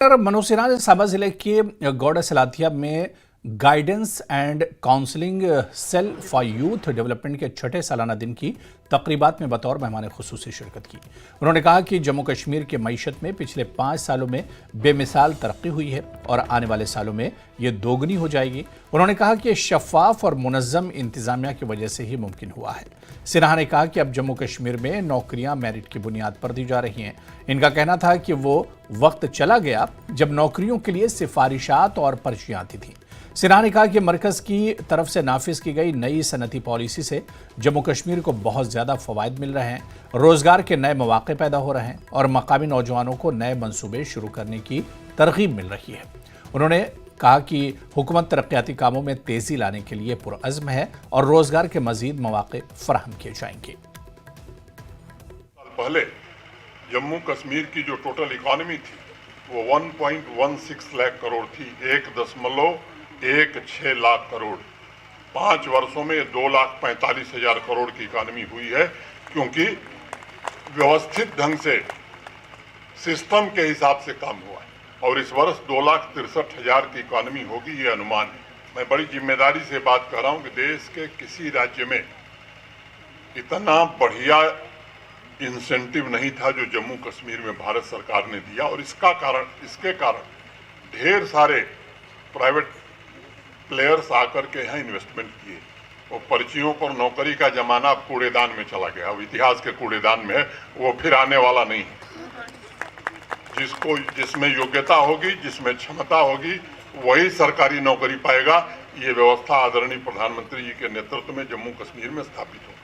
Doctor Manoj Sinha ने साबा जिले के गौड़ा सलाथिया में guidance and counselling cell for youth development के छठे सालाना दिन की तकरीबात में बतौर मेहमान खुसूसी शिरकत की। उन्होंने कहा कि जम्मू कश्मीर के मईशत में पिछले 5 सालों में बेमिसाल तरक्की हुई है और आने वाले सालों में ये दोगुनी हो जाएगी। उन्होंने कहा कि शफाफ और मुनज़्ज़म इंतजामिया की वजह से ही मुमकिन हुआ है। सिन्हा ने कहा कि अब जम्मू कश्मीर में नौकरियां मेरिट की बुनियाद पर दी जा रही हैं। इनका कहना था कि वो वक्त चला गया जब नौकरियों के लिए सिफारिशात और पर्चियां आती थीं। सिन्हा ने कहा कि मरकज की तरफ से नाफिज की गई नई सनती पॉलिसी से जम्मू कश्मीर को बहुत ज्यादा फवायद मिल रहे हैं, रोजगार के नए मौके पैदा हो रहे हैं और मकामी नौजवानों को नए मंसूबे शुरू करने की तरगीब मिल रही है। उन्होंने कहा कि हुकूमत तरक्याती कामों में तेजी लाने के लिए पुरअज़्म है और रोजगार के मजीद मौके फराहम किए जाएंगे। पहले जम्मू कश्मीर की जो टोटल इकोनॉमी थी वो 1.16 लाख करोड़ थी, 1.16 लाख करोड़। 5 वर्षों में 2,45,000 करोड़ की इकोनॉमी हुई है, क्योंकि व्यवस्थित ढंग से सिस्टम के हिसाब से काम हुआ है। और इस वर्ष 2,63,000 की इकोनॉमी होगी, ये अनुमान है। मैं बड़ी जिम्मेदारी से बात कर रहा हूँ कि देश के किसी राज्य में इतना बढ़िया इंसेंटिव नहीं था जो जम्मू कश्मीर में भारत सरकार ने दिया। और इसके कारण ढेर सारे प्राइवेट प्लेयर्स आकर के यहाँ इन्वेस्टमेंट किए। वो पर्चियों पर नौकरी का जमाना अब कूड़ेदान में चला गया, अब इतिहास के कूड़ेदान में है, वो फिर आने वाला नहीं है। जिसमें योग्यता होगी, जिसमें क्षमता होगी, वही सरकारी नौकरी पाएगा। ये व्यवस्था आदरणीय प्रधानमंत्री जी के नेतृत्व में जम्मू कश्मीर में स्थापित होगी।